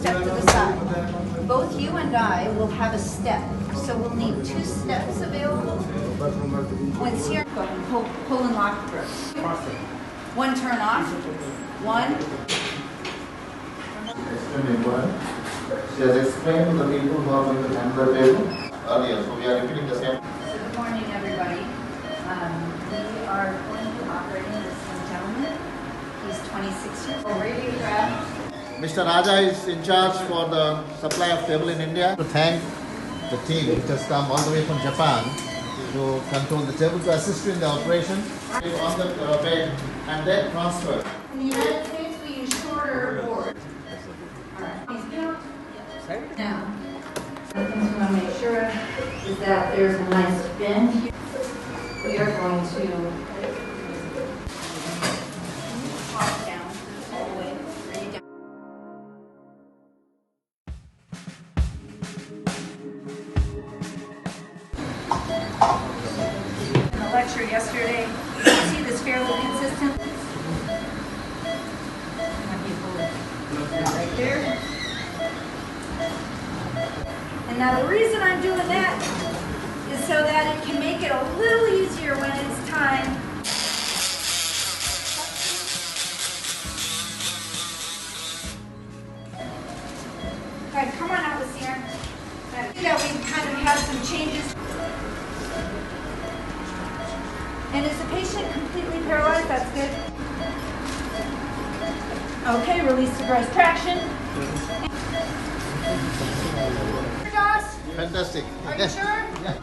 step to the side. Both you and I will have a step. So we'll need 2 steps available. Once here, go ahead and pull and lock through. 1 turn off. 1. Extremely important. She has explained to the people who are going to handle the table earlier. So we are repeating the same. So good morning, everybody. We are going to be operating this gentleman. He's 26 years old. Radiograph. Mr. Raja is in charge for the supply of table in India. To thank the team which has come all the way from Japan to control the table to assist you in the operation. On the bed and then transfer. In the United States, we use shorter boards. All right. Now, the things we want to make sure of is that there's a nice bend here. We are going to pop down all the way. Bring it down. In the lecture yesterday, you can see this fairly consistent. Right there. And now the reason I'm doing that is so that it can make it a little easier when it's time. All right, come on out with Sierra. Yeah, we kind of have some changes. And is the patient completely paralyzed? That's good. Okay, release the breast traction. Fantastic. Are you sure? Yeah.